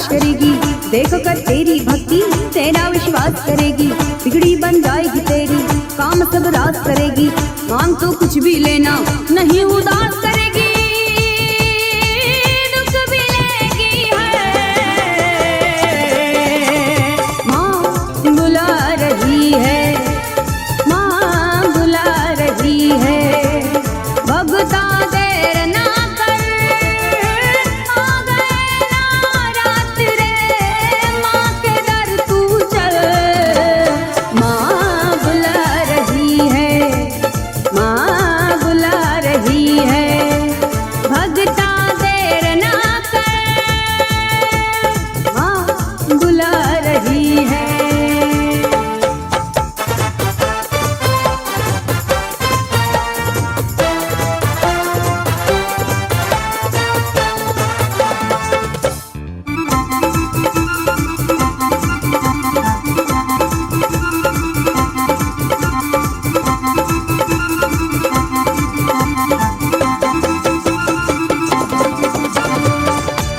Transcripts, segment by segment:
नाश करेगी। देखो कर तेरी भक्ति तेरा विश्वास करेगी। बिगड़ी बन जाएगी तेरी, काम सब रास करेगी। मांग तो कुछ भी लेना, नहीं उदास करेगी। दुख भी लेगी है, माँ बुला रही है, माँ बुला रही है। भगता देर ना कर, आ गए ना रात रे, माँ के दर तू चल। माँ बुला रही है, माँ बुला रही है। भगता देर ना कर, माँ बुला रही है।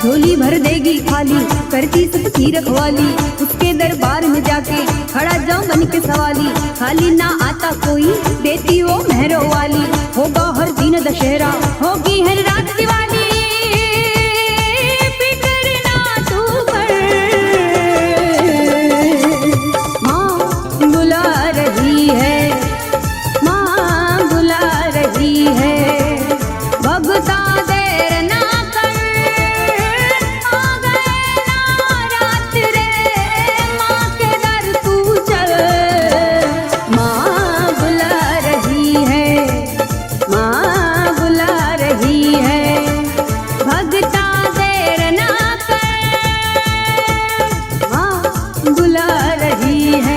झोली भर देगी खाली, करती सबकी रखवाली। उसके दरबार में जाके खड़ा जाऊं बन के सवाली। खाली ना आता कोई, देती वो मेहरों वाली। होगा हर दिन दशहरा, होगी हर रात दिवाली। फिक्र ना तू कर, माँ बुला रही है, माँ बुला रही है। भगता देर ना कर, आ गए ना रात रे, माँ के दर तू चल। माँ बुला रही है, माँ बुला रही है। भगता देर ना कर, माँ बुला रही है।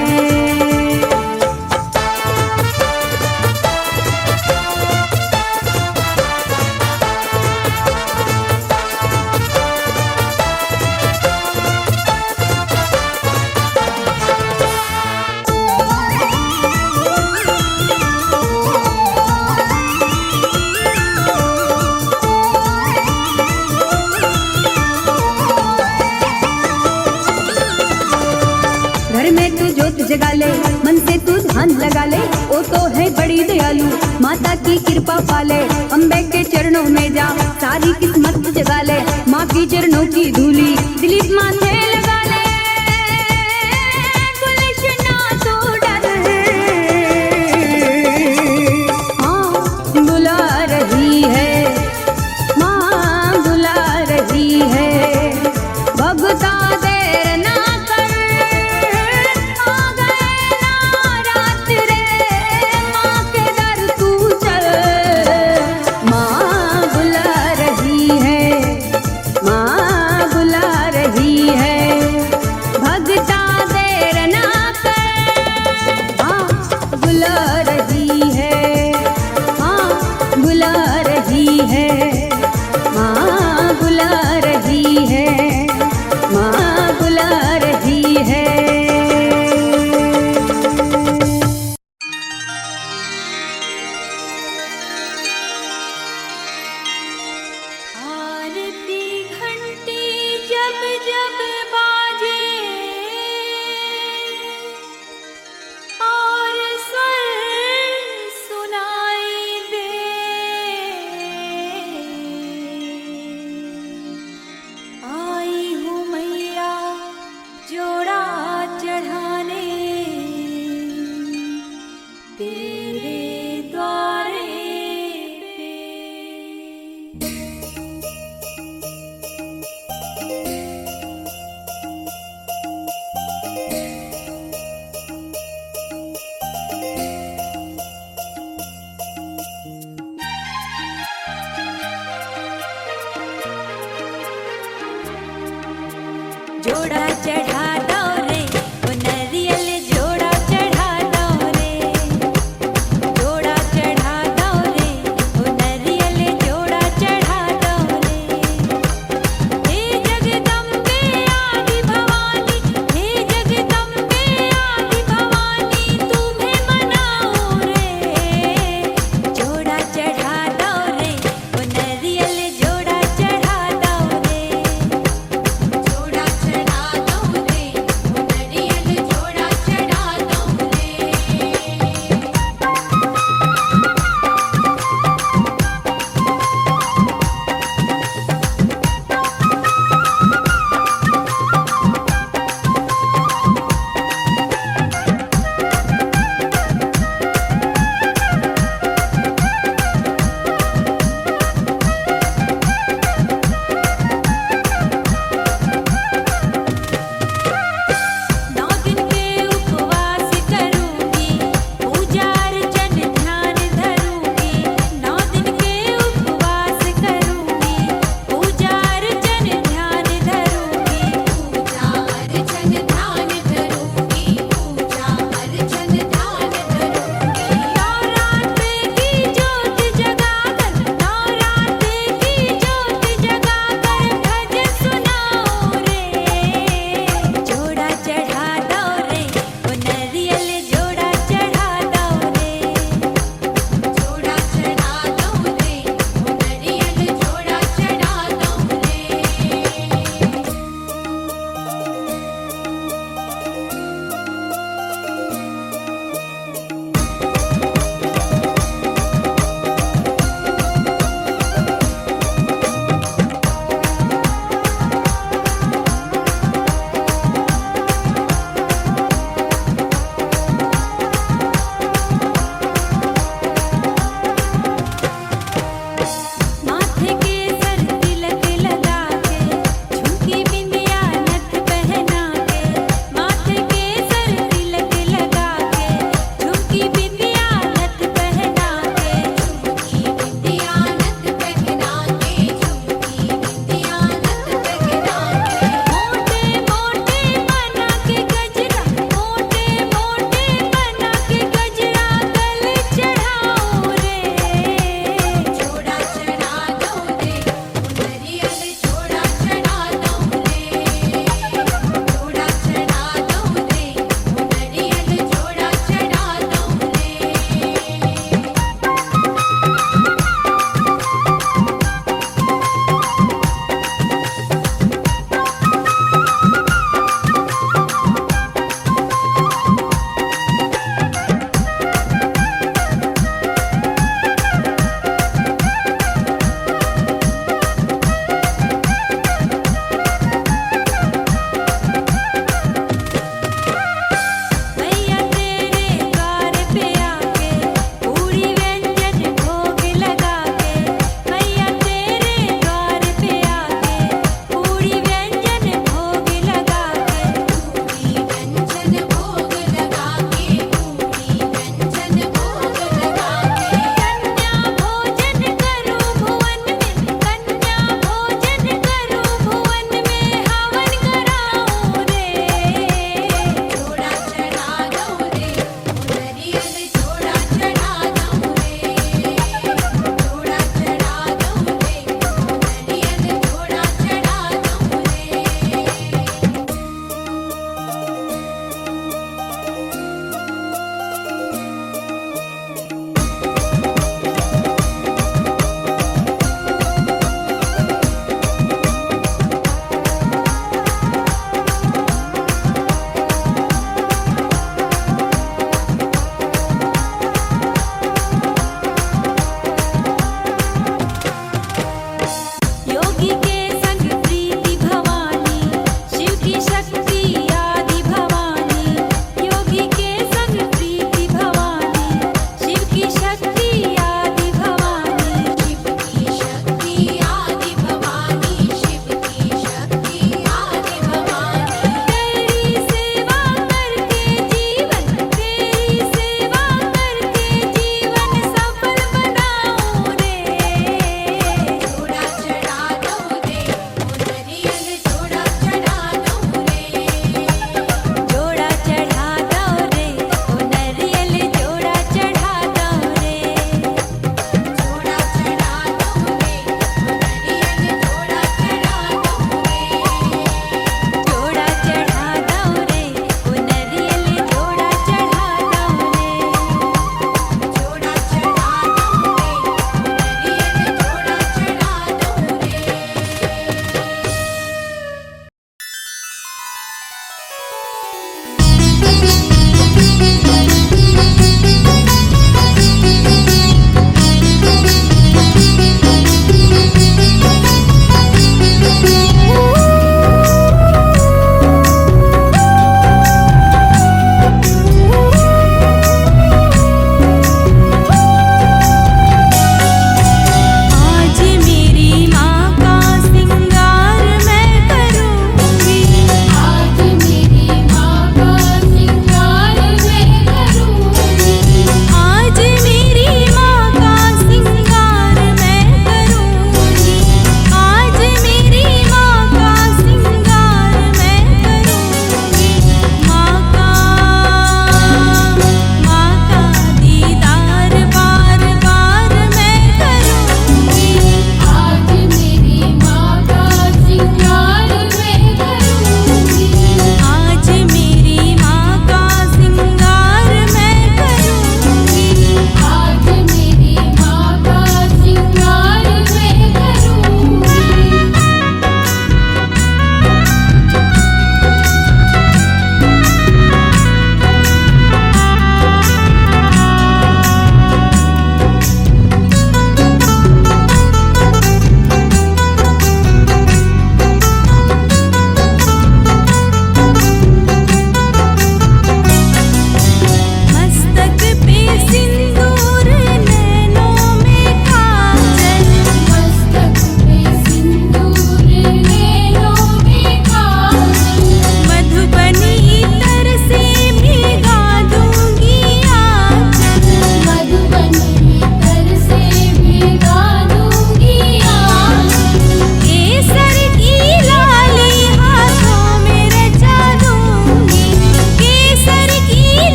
घर में तू ज्योत जगा ले, मन से तू ध्यान लगा ले। वो तो है बड़ी दयालु, माता की कृपा पाले। अम्बे के चरणों में जा, सारी किस्मत जगा ले। माँ की चरणों की धूली दिलीप माथे लगा ले। गुलिश ना तू डर, माँ बुला रही है, माँ बुला रही है। भगता देर ना कर, आ गए ना रात रे, माँ के दर तू चल। माँ बुला रही है, माँ बुला रही है। भगता देर ना कर, माँ बुला रही है, माँ बुला रही है। माँ बुला रही है, माँ बुला रही है। आरती घंटी जब जब बाजे और स्वर सुनाई दे, आई हूँ मैया जोड़ा चढ़ाने तेरे द्वारे पे। जोड़ा चढ़ा दो रे, वो नरियल जोड़ा चढ़ा दो रे। जोड़ा चढ़ा दो रे, वो नरियल जोड़ा चढ़ा दो रे। हे जगदम्बे आदि भवानी, हे जगदम्बे आदि भवानी, तुम्हें मनाओ रे। जोड़ा चढ़ा दो रे, वो नरियल जोड़ा चढ़ा दो रे। जोड़ा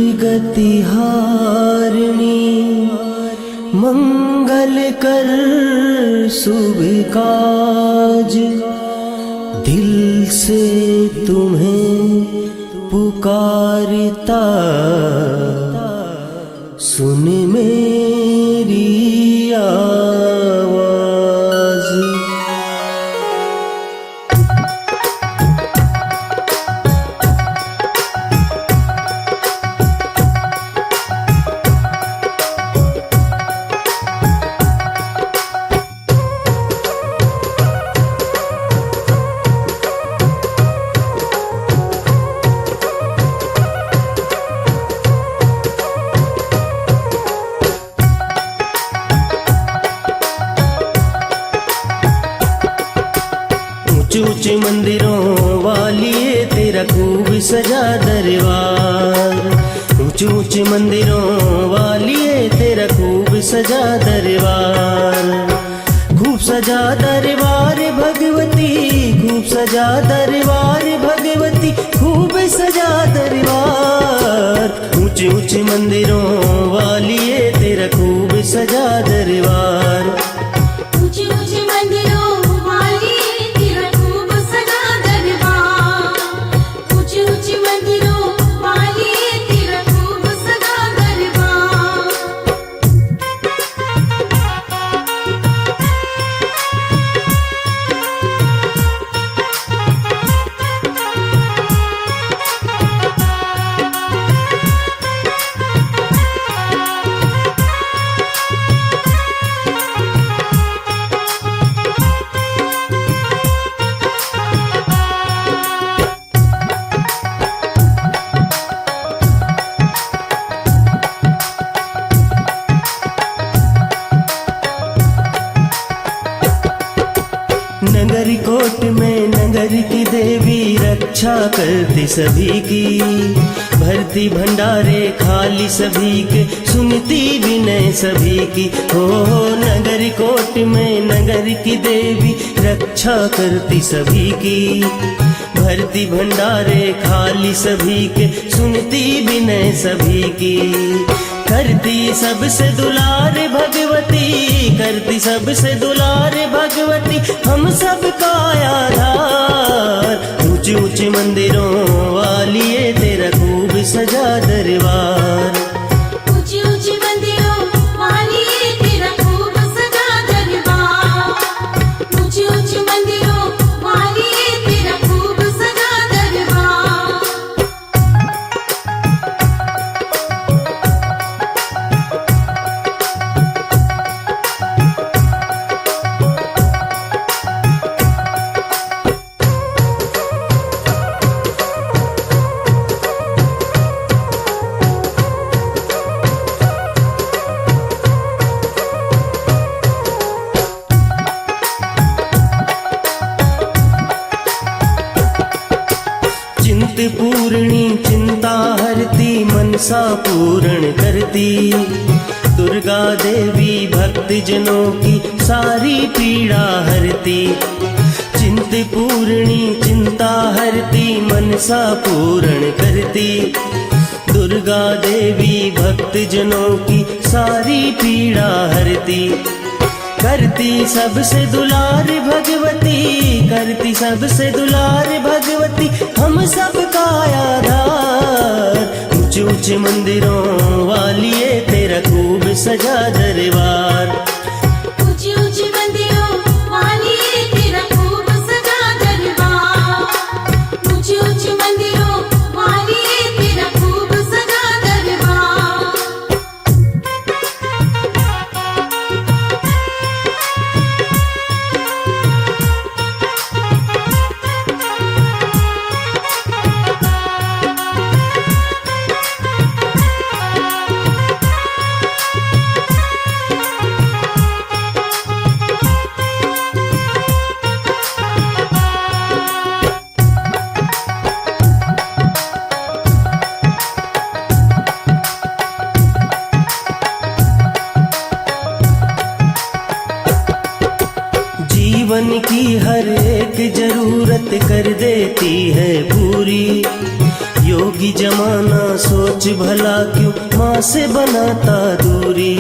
दुर्गति हारिणी मंगल कर शुभ काज, दिल से तुम्हें पुकारता सुन मेरी आवाज। ऊंचे ऊंचे मंदिरों वालिए तेरा खूब सजा दरबार, ऊंचे ऊंचे मंदिरों वालिए तेरा खूब सजा दरबार। खूब सजा दरबार भगवती, खूब सजा दरबार भगवती, खूब सजा दरबार। ऊंचे ऊंचे मंदिरों वालिए तेरा खूब सजा दरबार। ऊंचे ऊंचे मंदिरों वालिए तेरा खूब सजा दरबार, ऊंचे ऊंचे मंदिरों वालिए तेरा खूब सजा दरबार। नगर कोट में नगर की देवी रक्षा करती सभी की, भरती भंडारे खाली सभी के, सुनती विनय सभी की। हो नगर कोट में नगर की देवी रक्षा करती सभी की, भरती भंडारे खाली सभी के, सुनती विनय सभी की। करती सबसे दुलार भगवती, करती सबसे दुलार भगवती, हम सबका आधार। ऊंचे ऊंचे मंदिरों वालिए तेरा खूब सजा दरबार। ऊंचे ऊंचे मंदिरों वालिए तेरा खूब सजा दरबार, ऊंचे ऊंचे मंदिरों वालिए तेरा खूब सजा दरबार। चिंत पूर्णी चिंता हरती मनसा पूर्ण करती, दुर्गा देवी भक्त जनों की सारी पीड़ा हरती। चिंत पूर्णी चिंता हरती मनसा पूर्ण करती, दुर्गा देवी भक्त जनों की सारी पीड़ा हरती। करती सबसे दुलार भगवती, करती सबसे दुलार भगवती, हम सबका आधार। ऊंचे ऊंचे मंदिरों वालिए तेरा खूब सजा दरबार। ऊंचे ऊंचे मंदिरों वालिए तेरा खूब सजा दरबार, ऊंचे ऊंचे मंदिरों वालिए तेरा खूब सजा दरबार। जीवन की हर एक जरूरत कर देती है पूरी, योगी जमाना सोच भला क्यों माँ से बनाता दूरी।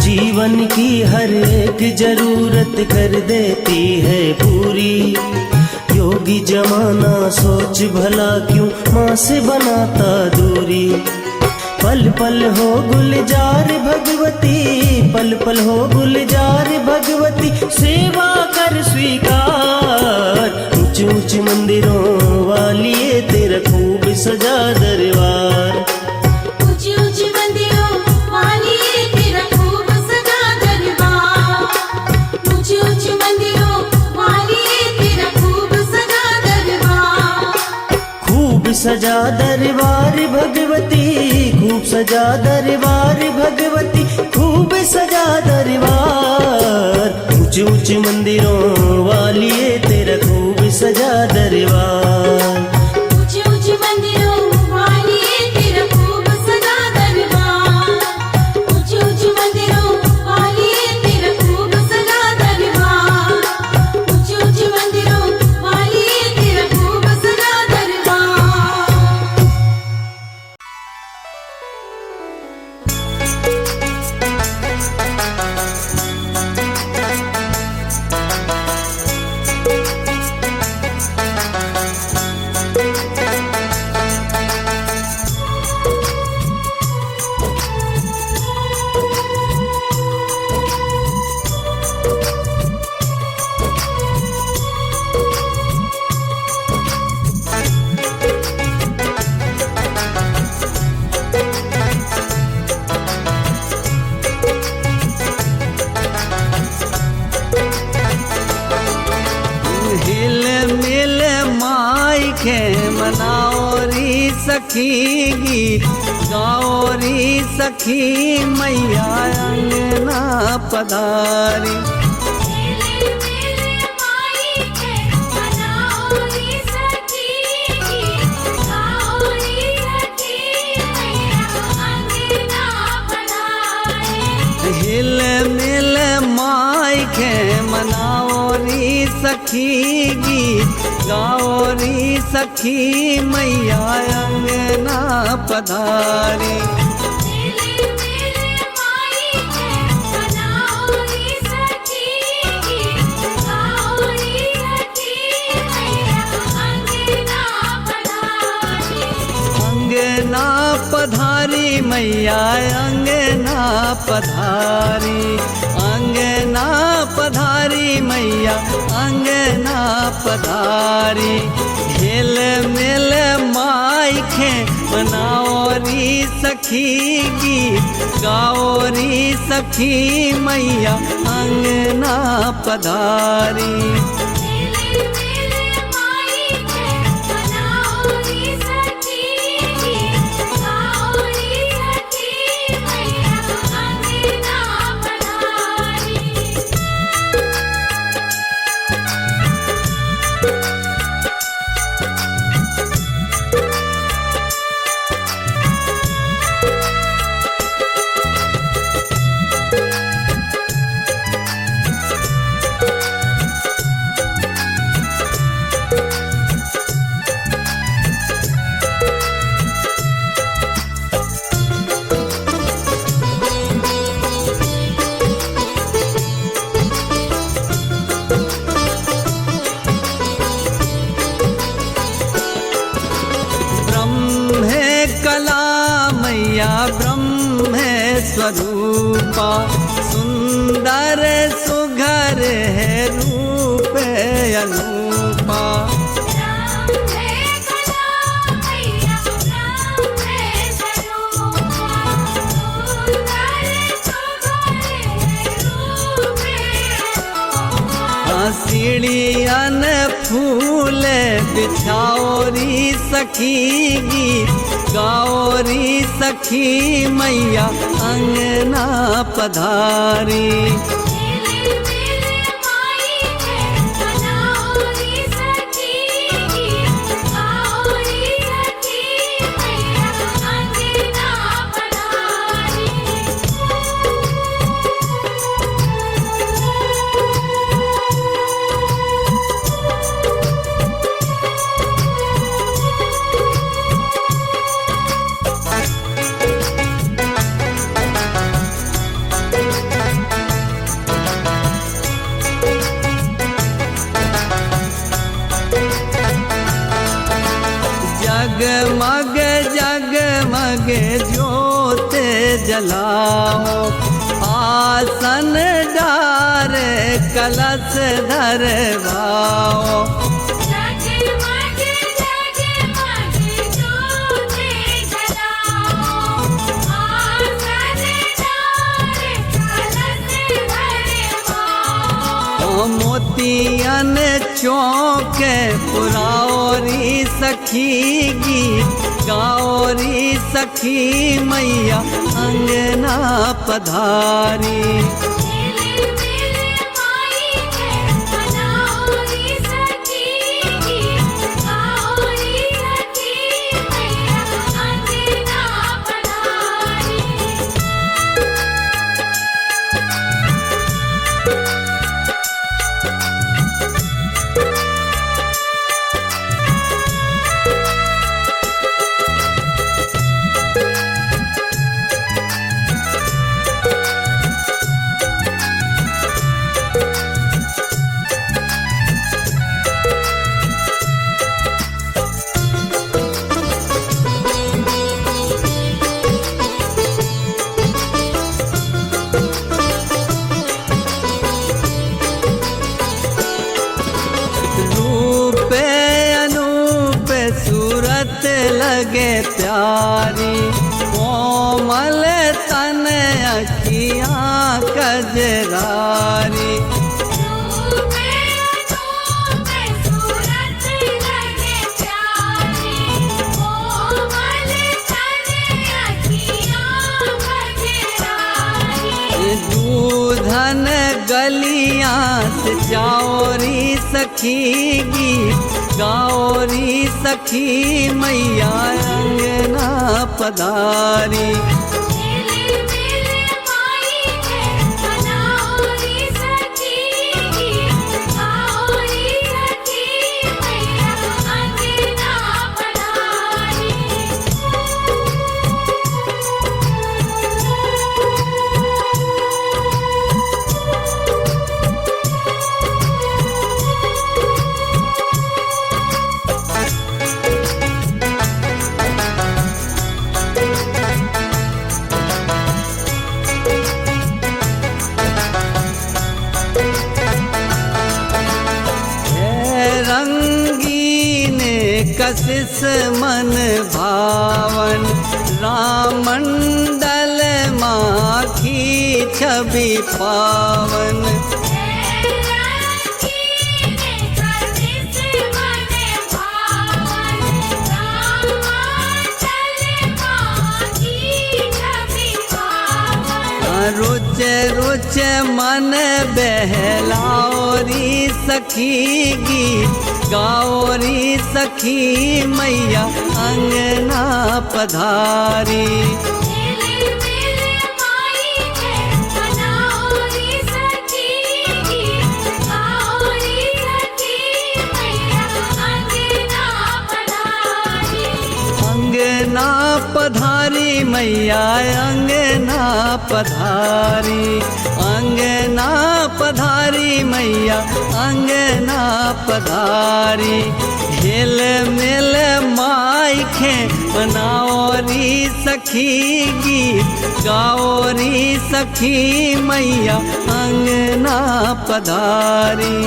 जीवन की हर एक जरूरत कर देती है पूरी। योगी जमाना सोच भला क्यों माँ से बनाता दूरी। पल पल हो गुलजार भगवती, पल पल हो गुलजार भगवती, सेवा कर स्वीकार। ऊंच ऊंच मंदिरों वाली तेरा खूब सजा दरबार। ऊंची ऊंची मंदिरों वाली तेरा खूब सजा दरबार। ऊंची ऊंची मंदिरों वाली तेरा खूब सजा दरबार। खूब सजा दरबार भगवती, खूब सजा दरबार भगवती, खूब सजा दरबार। ऊंच ऊंच मंदिरों वाली तेरा खूब सजा दरबार। ऊंची ऊंची मंदिरों वाली तेरा खूब सजा दरबार। ऊंची ऊंची मंदिरों वाली तेरा खूब सजा दरबार। ऊंची ऊंची मंदिरों वाली तेरा खूब सजा दरबार। हिल मिल माई के मनाओरी सखी गीत गाओरी सखी मैया अंगना पधारी। मेले मेले माई के मनाओरी सखी गाओरी सखी मैया अंगना पधारी। हिल मिल माई के मनाओरी सखी गीत गाओरी सखी मैया अंगना पधारी। मेले मेले माई के मनाओरी सखी गाओरी सखी मैया अंगना पधारी। अंगना पधारी मैया अंगना पधारी। अंगना पधारी मैया अंगना पधारी। हिल मिल माई के मनाओरी सखी गीत गाओरी सखी मैया अंगना पधारी। मेले मेले माई के मनाओरी सखी गाओरी सखी मैया अंगना पधारी। ब्रह्मे कला मैया ब्रह्मे स्वरूपा। सुंदर सुघर है रूप अनूपा। ब्रह्मे कला मैया ब्रह्मे स्वरूपा। सुंदर सुघर रूप अनूपा। सीढ़ियन फूल बिछाओरी सखी गीत गाओरी सखी मैया अंगना पधारी। मेले मेले माई के मनाओरी सखी गाओरी सखी मैया अंगना पधारी। लगे ज्योत जलाओ, आसन डारे कलश धरवाओ। जगमग जगमग ज्योति जलाओ, आसन डारे कलश धरवाओ। मोतियन चौक पुराओरी सखी गीत गाओरी सखी मैया अंगना पधारी। मिले मिले माई के मनाओरी सखी गाओरी सखी मैया अंगना पधारी। रूप अनूप सूरत लगे प्यारी, कोमल तन अखियाँ कजरारी। रूपे रूपे सूरत लगे प्यारी, कोमल तन अखियाँ कजरारी। दूधन गलियाँ से जाओरी सखी गीत गाओरी सखी मैया अंगना पधारी। मिले मिले माई के मनाओरी सखी गाओरी सखी मैया अंगना पधारी। रंगीन कशिश मन भावन, रामंडल माखी छवि पावन। रुच रुच मन बहलाओरी सखी गीत गाओरी सखी मैया अंगना पधारी। मिले मिले माई के मनाओरी सखी गाओरी सखी मैया अंगना पधारी। अंगना पधारी मैया अंगना पधारी, अंगना पधारी मैया अंगना पधारी। हेल मेल माई खे मनाओरी सखी गीत गाओरी सखी मैया अंगना पधारी।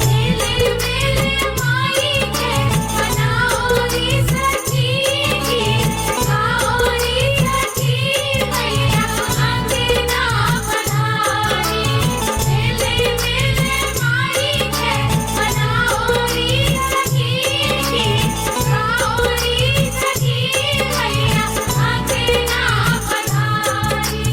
मिले मिले माई के मनाओरी सखी गाओरी सखी मैया अंगना पधारी। मिले मिले माई के मनाओरी सखी गाओरी सखी मैया अंगना पधारी।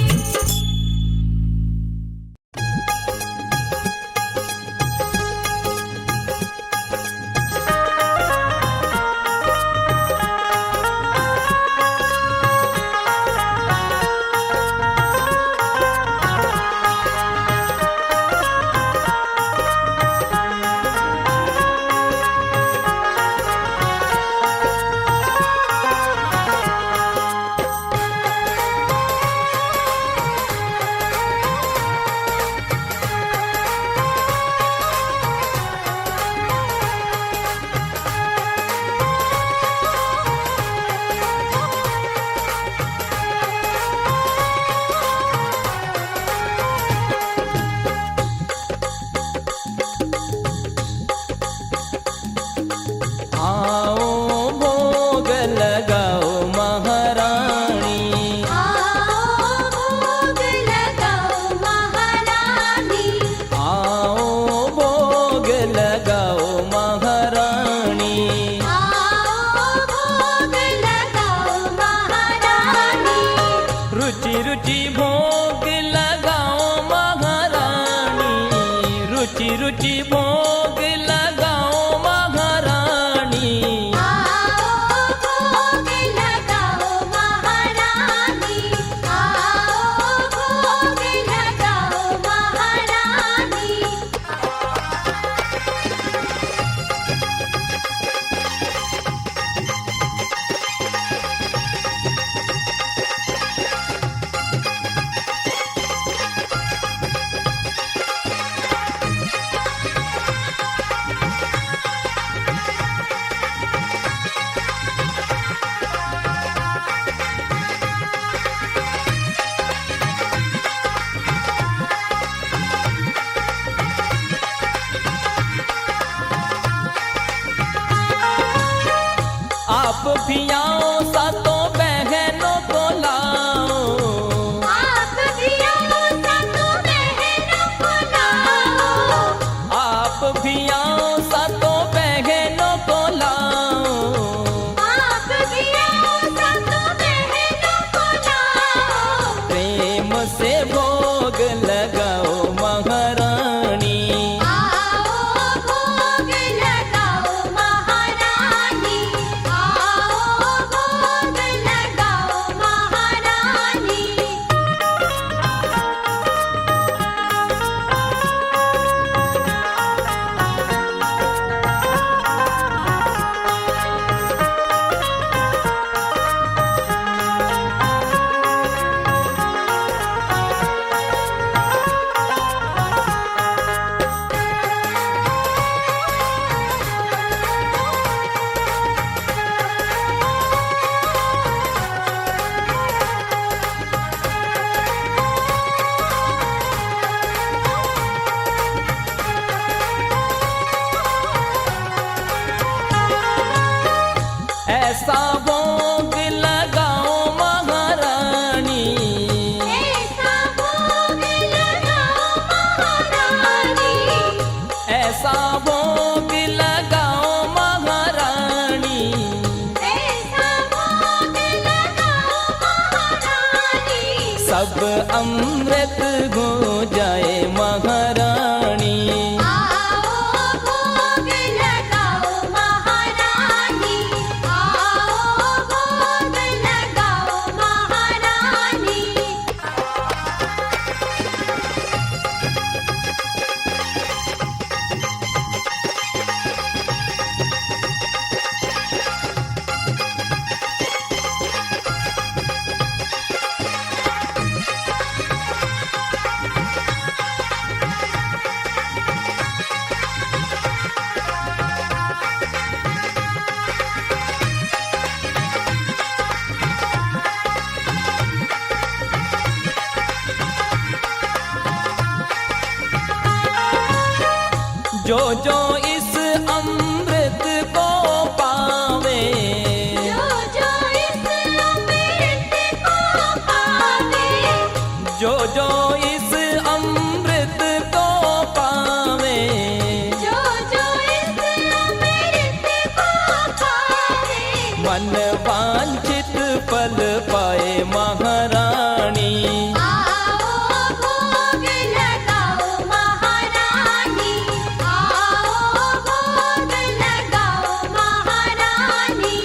सब अमृत हो जाए महारानी। आओ भोग लगाओ महारानी, आओ भोग लगाओ महारानी। जो जो इस अमृत को पावे, जो जो इस अमृत को पावे, जो जो इस अमृत को पावे, जो जो इस अमृत को पावे, मन वांछित फल पाए महारानी। आओ भोग लगाओ महारानी, आओ भोग लगाओ महारानी।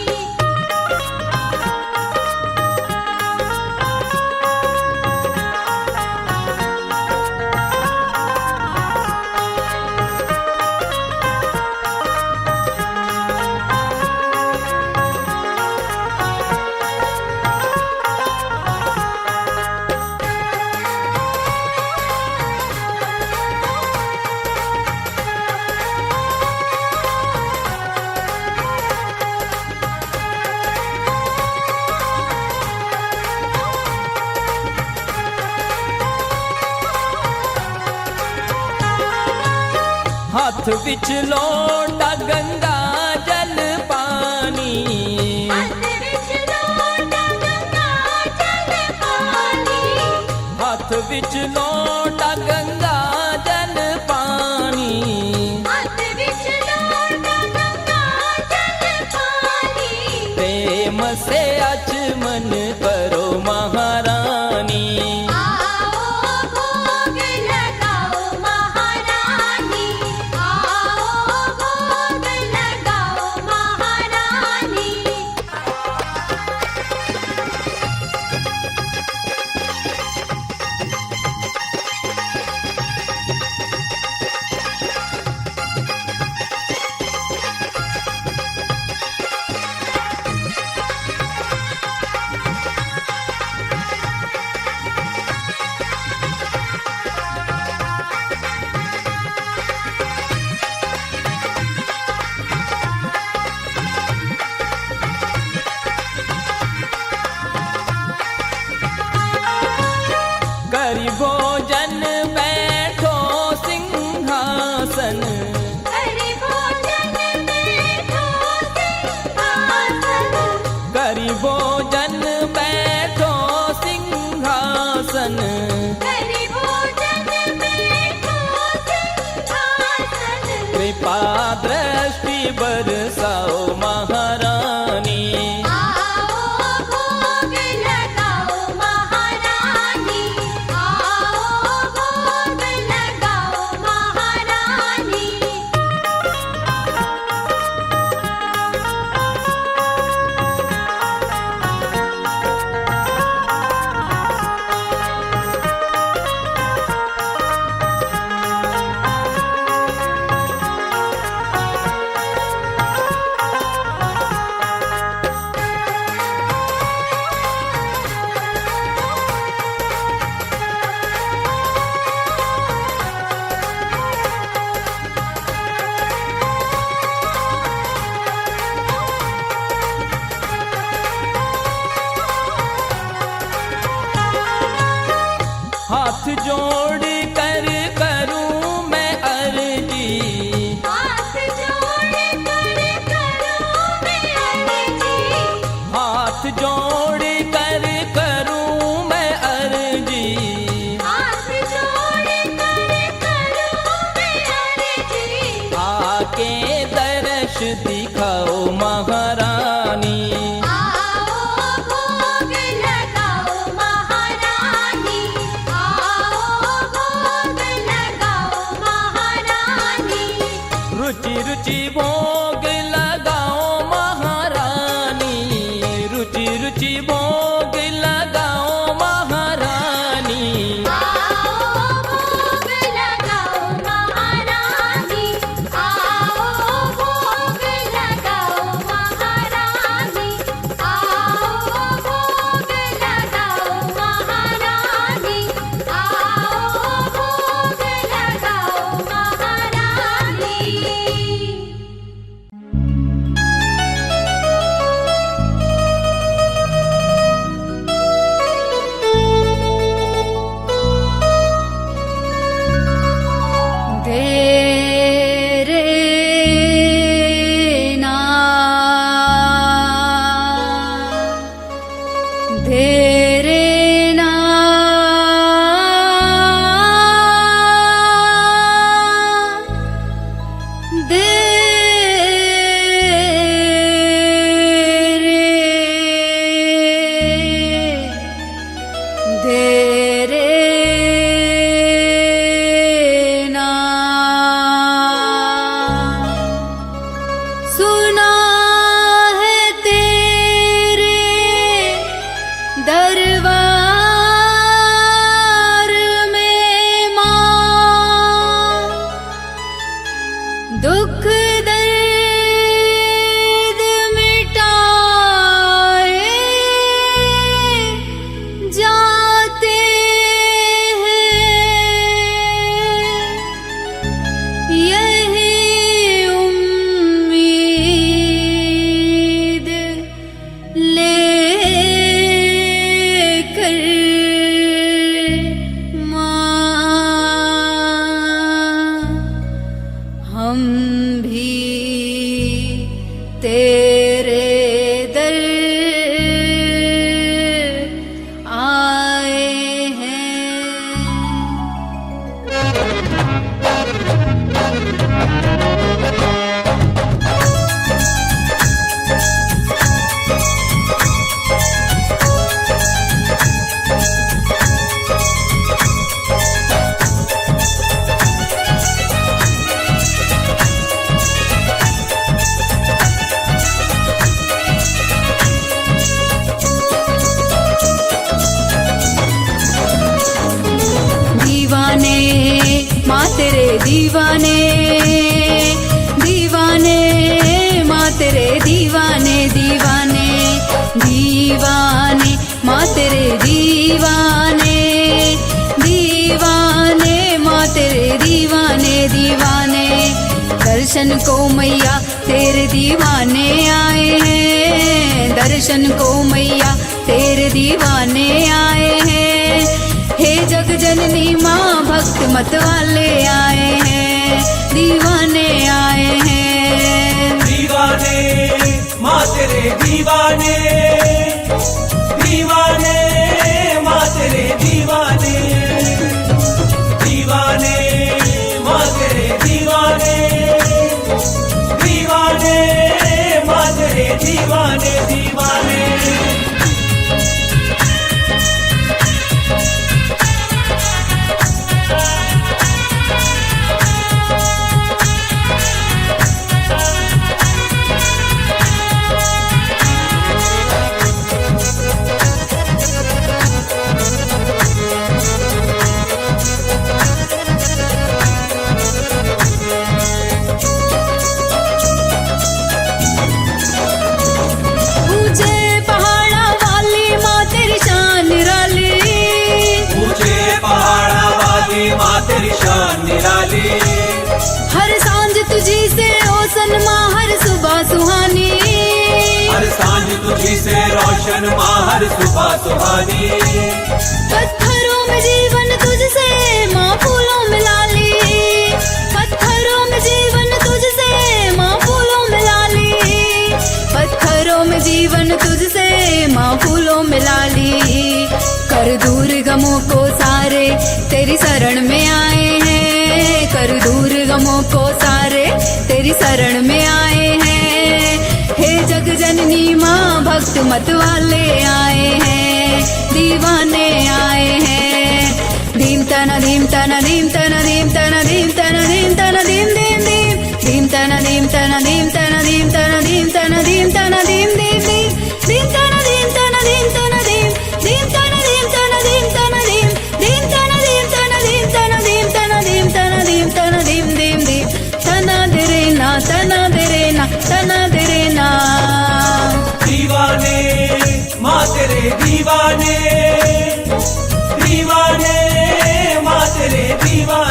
हाथ विच लोटा गंगा जल पानी, हाथ विच लोटा गंगा जल पानी, हाथ विच लोटा गंगा जल पानी, हाथ विच लोटा गंगा जल पानी। प्रेम से अचमन करो महारानी। आओ भोग लगाओ महारानी, आओ भोग लगाओ महारानी। करी भोजन बैठो सिंहासन, हरि भोजन बैठो सिंहासन, करी भोजन बैठो सिंहासन, हरि भोजन बैठो सिंहासन। कृपा दृष्टि बरसाओ महारानी। आओ भोग लगाओ महारानी, आओ भोग लगाओ महारानी। हाथ जोड़ कर करूं मैं अर्जी, हाथ जोड़ कर करूं मैं अर्जी, हाथ जोड़ कर करूं मैं अर्जी। हाथ जोड़ कर करूं मैं अर्जी। आके दर्श दिखाओ महारानी। आओ भोग लगाओ महारानी, तेरे नाम सुना है तेरे दरबार में माँ, दुख दर्द मिटाए जाते हैं, यही उम्मीद लेकर माँ हम भी तेरे दर आए हैं। दीवाने माँ तेरे दीवाने, दीवाने माँ तेरे दीवाने, दीवाने दीवाने माँ तेरे दीवाने, दीवाने माँ तेरे दीवाने, दीवाने दर्शन को मैया तेरे दीवाने आए हैं, दर्शन को मैया तेरे दीवाने आए हैं। हे जग जननी माँ भक्त मत वाले आए हैं, दीवाने आए हैं। दीवाने माँ तेरे दीवाने, दीवाने माँ तेरे दीवाने, दीवाने माँ तेरे दीवाने, दीवाने माँ तेरे दीवाने, दीवाने ऊंचे पहाड़ा वाली माँ तेरी शान निराली, ऊंचे पहाड़ा वाली माँ तेरी शान निराली, हर सांझ तुझी से ओसन माँ हर सुबह सुहानी, हर सांझ तुझी से रोशन माँ हर सुबह सुहानी। पत्थरों में जीवन तुझसे माँ फूलों में लाली, पत्थरों में जीवन तुझसे माँ फूलों में लाली, पत्थरों में जीवन तुझसे माँ फूलों में लाली। कर दूर गमों को सारे तेरी शरण में आए हैं, कर दूर गमों को सारे तेरी शरण में आए हैं। हे जग जननी माँ भक्त मत वाले आए हैं, दीवाने आए हैं। धीम तना धीम तना धीम तना धीम तना धीम तना धीम तना धीम धीम धीम धीम तना धीम तना धीम तना धीम तना धीम तना धीम तना धीम धीम धीम धीम तना धीम तना धीम तना धीम धीम तना धीम तना धीम तना धीम धीम तना धीम तना धीम तना धीम तना धीम तना धीम तना धीम धीम धीम तना दे रे ना तना दे रे ना तना दे रे ना। दीवाने माँ तेरे दीवाने, दीवाने माँ तेरे दीवाने।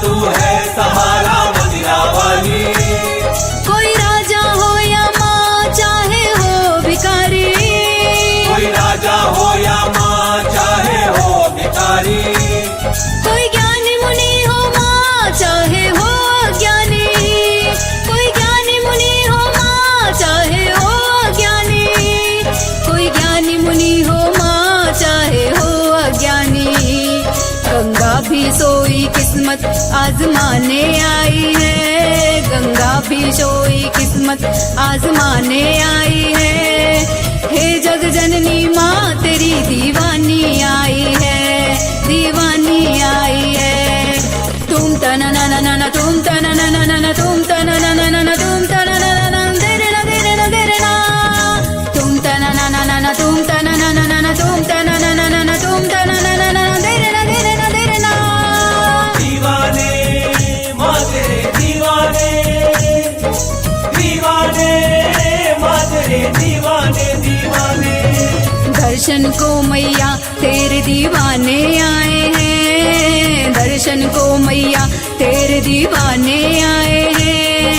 तू है सहारा मदिरा वाली। कोई राजा हो या माँ चाहे हो भिखारी, कोई राजा हो या माँ चाहे हो भिखारी, कोई ज्ञानी मुनि हो माँ चाहे हो अज्ञानी, कोई ज्ञानी मुनि हो माँ चाहे हो अज्ञानी, कोई ज्ञानी मुनि हो माँ चाहे हो अज्ञानी। गंगा भी सोई किस्मत आजमाने आई है, गंगा भी सोई किस्मत आजमाने आई है। हे जग जननी माँ तेरी दीवानी आई है, दीवानी आई है। तुम तना ना ना ना ना, तुम तना ना ना ना ना, तुम तना ना ना ना ना, तुम तना ना ना ना, तेरे ना तेरे ना तेरे ना, तुम तना ना ना ना ना, तुम तना ना ना ना ना, तुम तना ना ना ना ना, तुम तना ना ना ना, तेरे ना तेरे ना तेरे ना। दीवाने माँ तेरे दीवाने, दीवाने माँ तेरे दीवाने दीवाने। दर्शन को मैया तेरे दीवाने आए हैं, दर्शन को मैया तेरे दीवाने आए हैं।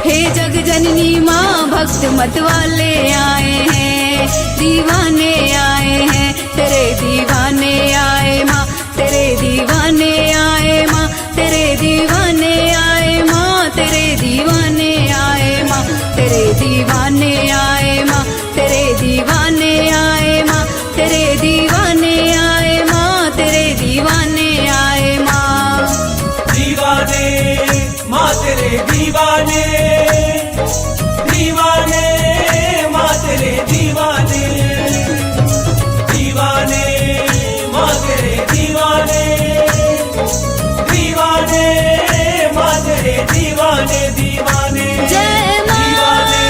हे जग जननी माँ भक्त मत वाले आए हैं, दीवाने आए हैं, तेरे दीवाने आए माँ, तेरे दीवाने आए माँ, तेरे दीवाने आए माँ, तेरे दीवाने आए माँ, तेरे दीवाने आए माँ, तेरे दीवाने आए माँ, तेरे दीवाने आए माँ, तेरे दीवाने आए माँ। दीवाने माँ तेरे दीवाने, दीवाने माँ तेरे दीवाने, दीवाने माँ तेरे दीवाने, दीवाने माँ तेरे दीवाने दीवाने। जय माँ। दीवाने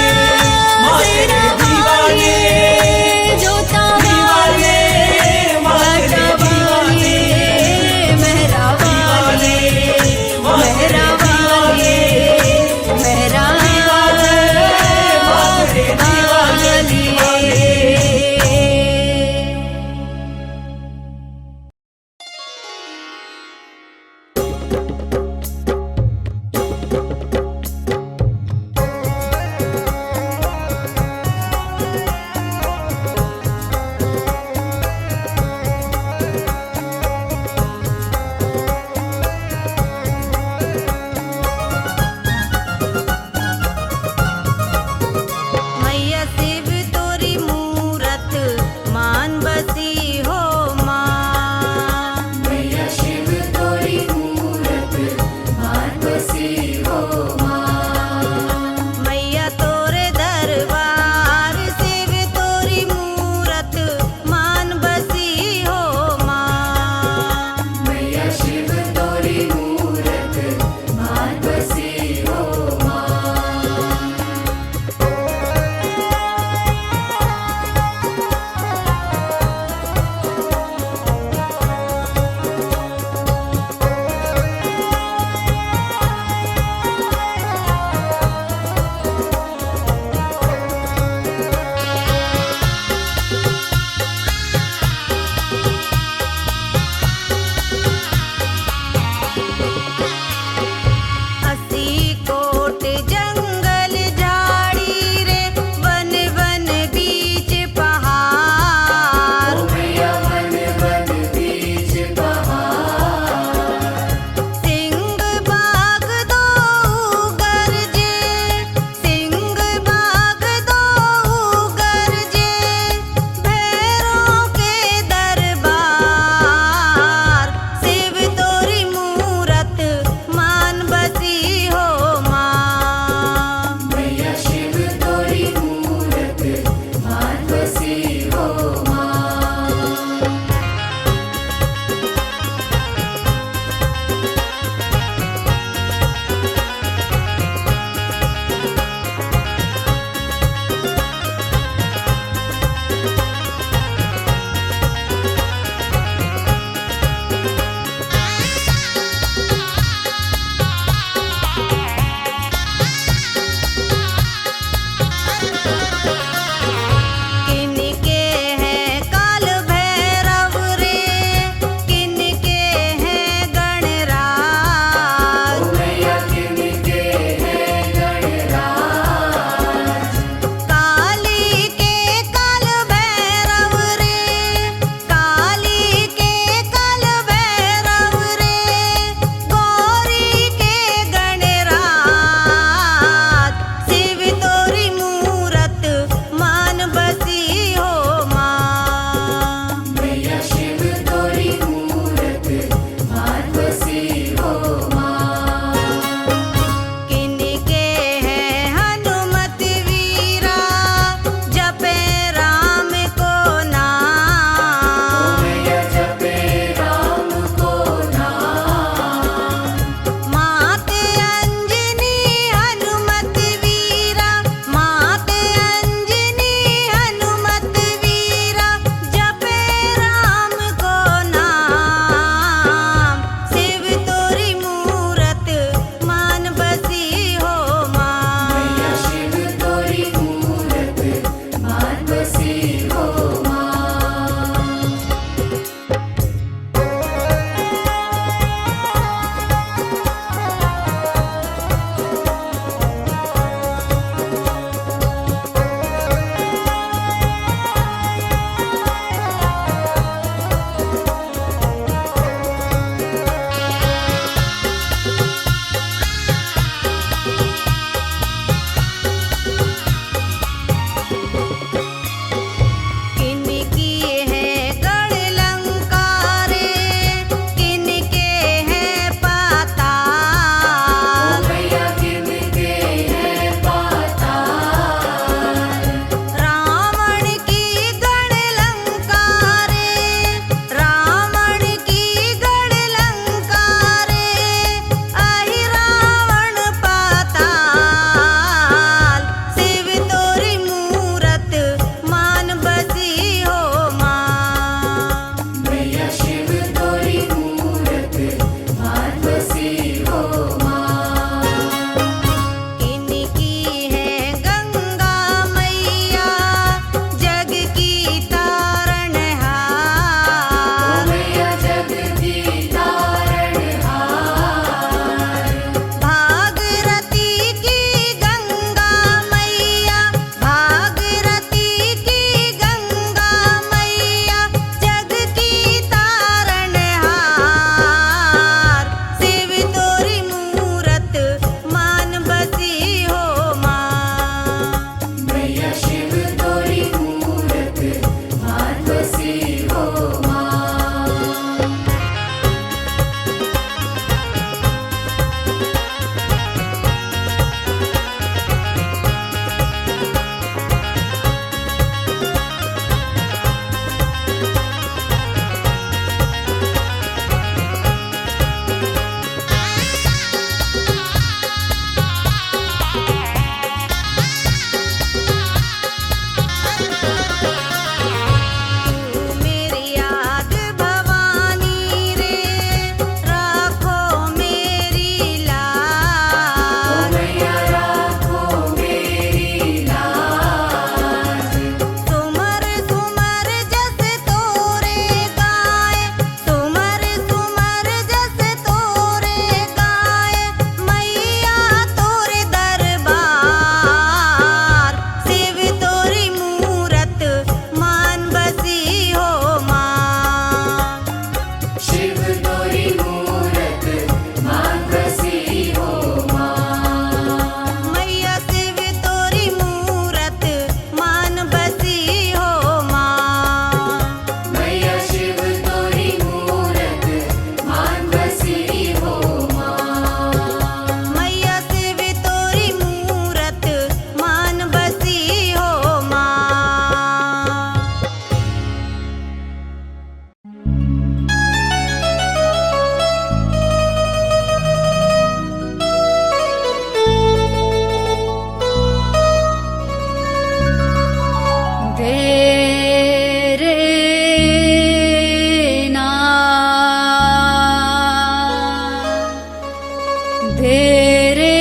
तेरे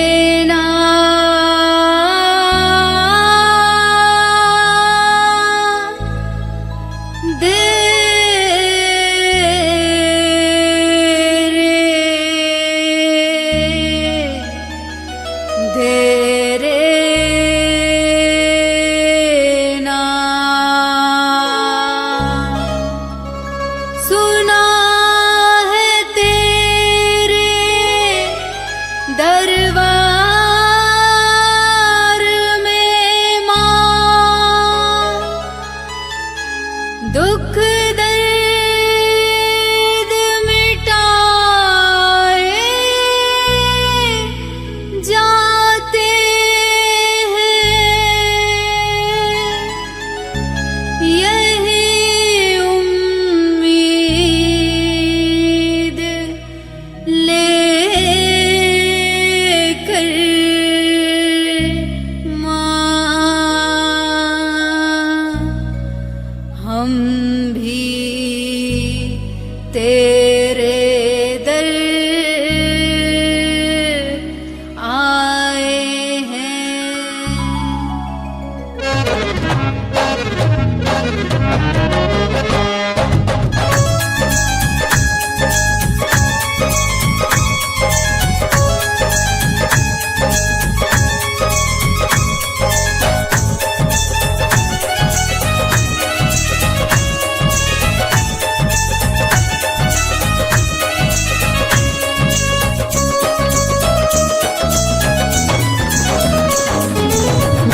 सुना है तेरे दरबार में माँ, दुख दर्द मिटाए जाते हैं, यही उम्मीद लेकर माँ हम भी तेरे दर आए हैं।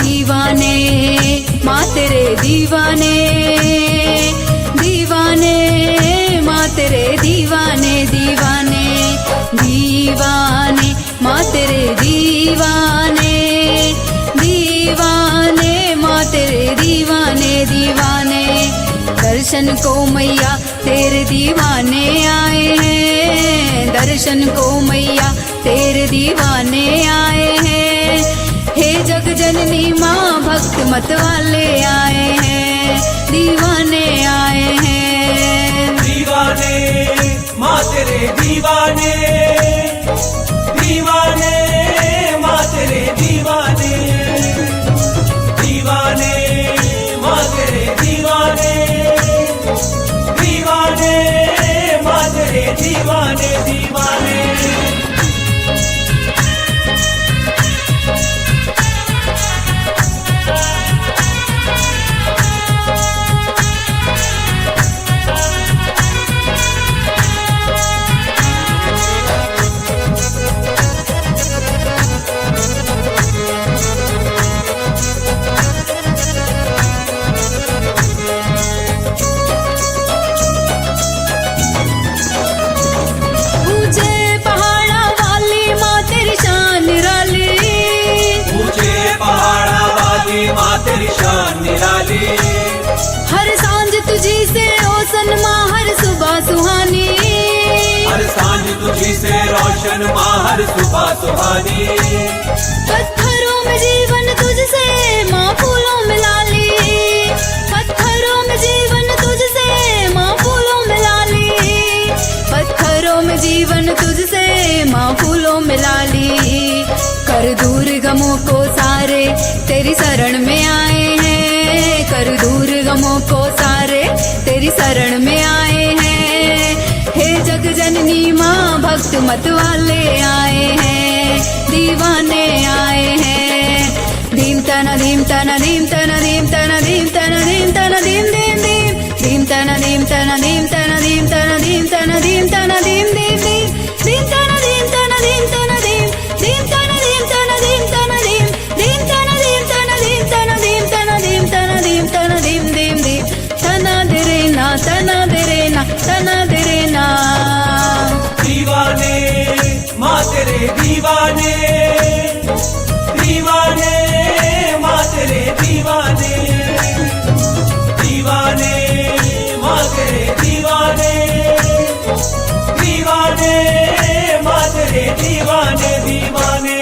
दीवाने माँ तेरे दीवाने, दीवाने माँ तेरे दीवाने, दीवाने दीवाने माँ तेरे दीवाने, दीवाने माँ तेरे दीवाने, दीवाने दर्शन को मैया तेरे दीवाने आए हैं, दर्शन को मैया तेरे दीवाने आए हैं। हे जग जननी माँ भक्त मत वाले आए हैं, दीवाने आए हैं। दीवाने माँ तेरे दीवाने, दीवाने माँ तेरे दीवाने, दीवाने माँ तेरे दीवाने, दीवाने माँ तेरे दीवाने, दीवाने माँ तेरी शान निराली, हर सांझ तुझी से ओसन माँ हर सुबह सुहानी, हर सांझ तुझी से रोशन माँ हर सुबह सुहानी। पत्थरों में जीवन तुझसे माँ फूलों में लाली, पत्थरों में जीवन तुझसे माँ फूलों में लाली, पत्थरों में जीवन तुझसे माँ फूलों में लाली। कर दूर गमों को सारे तेरी शरण में आए हैं, कर दूर गमों को सारे तेरी शरण में आए हैं। हे जग जननी माँ भक्त मत वाले आए हैं, दीवाने आए हैं। धीम तना धीम तना धीम तना धीम तना धीम तना धीम तना धीम धीम धीम धीम तना धीम तना धीम तना धीम तना धीम तना धीम तना धीम धीम धीम धीम तना धीम तना धीम तना धीम धीम तना धीम तना धीम तना धीम धीम तना धीम तना धीम तना धीम तना धीम तना धीम तना धीम धीम धीम तना दे रे ना तना दे रे ना तना दे रे ना। दीवाने माँ तेरे दीवाने, दीवाने माँ तेरे दीवाने, दीवाने माँ तेरे दीवाने, दीवाने माँ तेरे दीवाने, दीवाने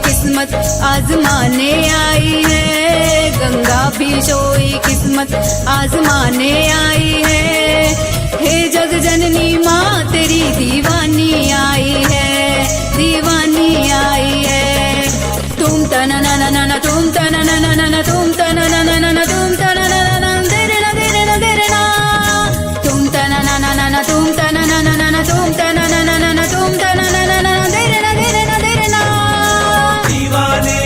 किस्मत आजमाने आई है, गंगा भी सोई किस्मत आजमाने आई है। हे जग जननी माँ तेरी दीवानी आई है, दीवानी आई है। तुम तना ना ना ना तुम तना ना ना ना तुम तना ना ना ना तुम तना ना ना ना तेरे ना तेरे ना तेरे ना तुम तना ना ना ना तुम तना ना ना ना तुम तना ना ना ना तुम तना ना ना ना तेरे ना तेरे ना तेरे ना। दीवाने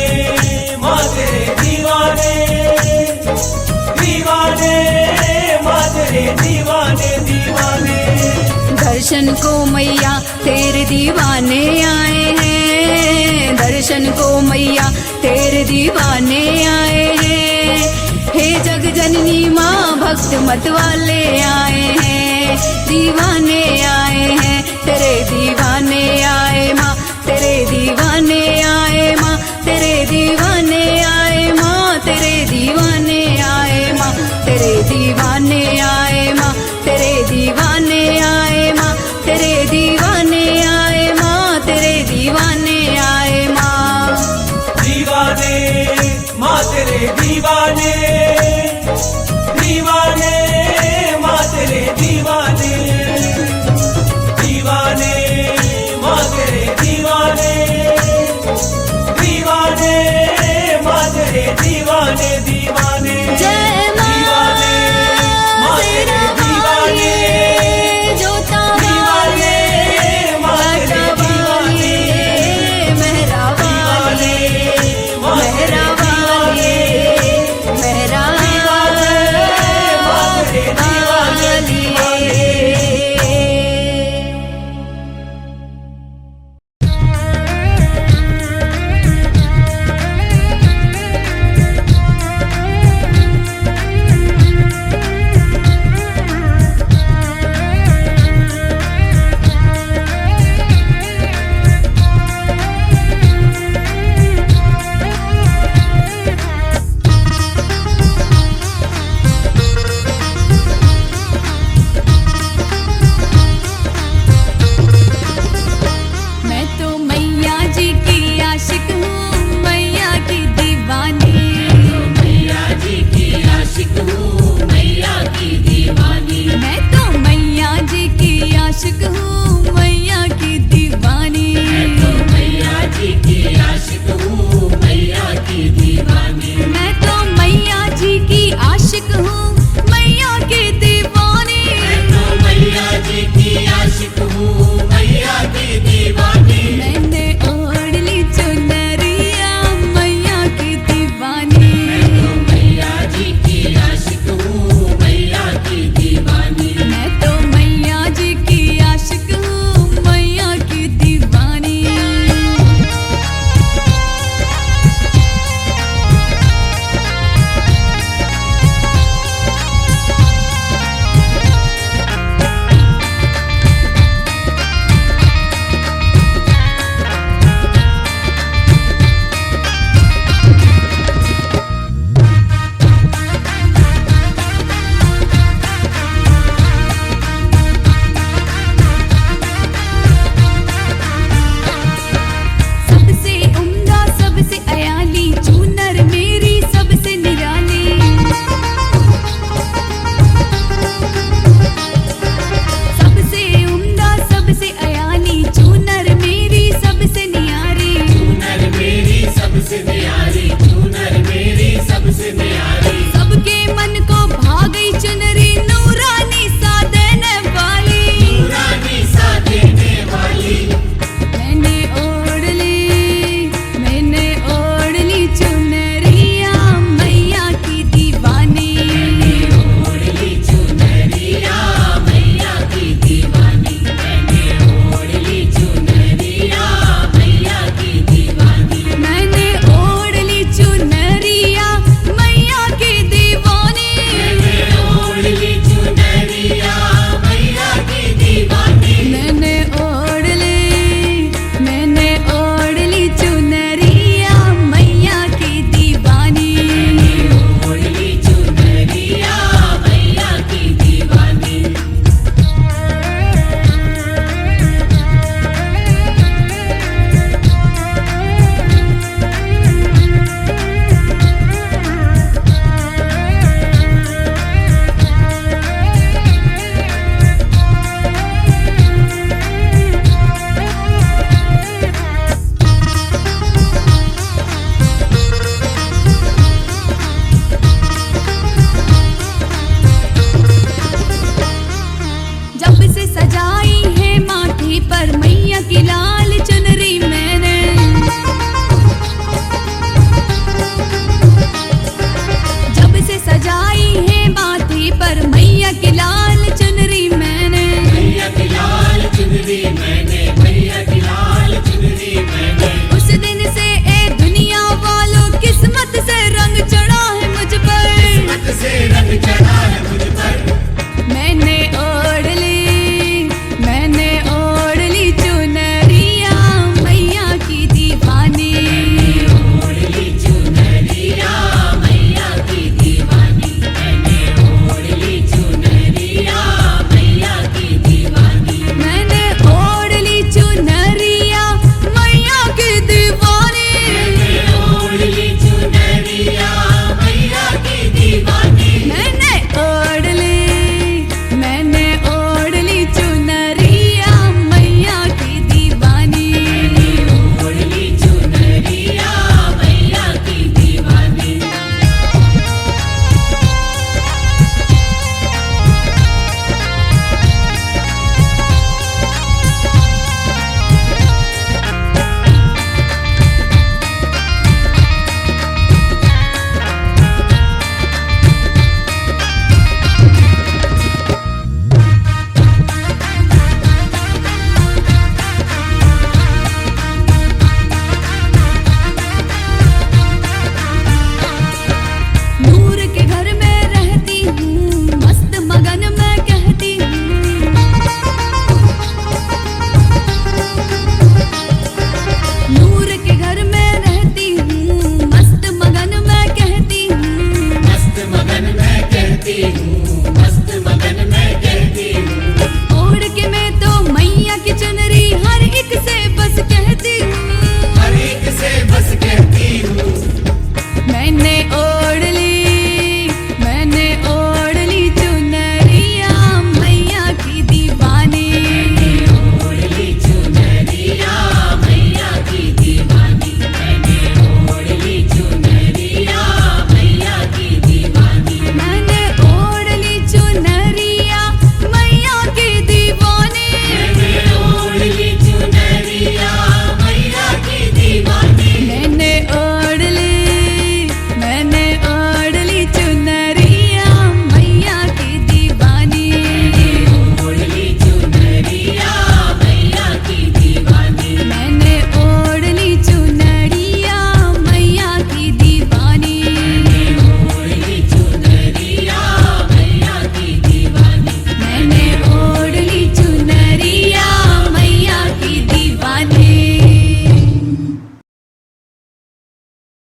माँ तेरे दीवाने, दीवाने माँ तेरे दीवाने दीवाने। दर्शन को मैया तेरे दीवाने आए हैं, दर्शन को मैया तेरे दीवाने आए हैं। हे जग जननी माँ भक्त मत वाले आए हैं, दीवाने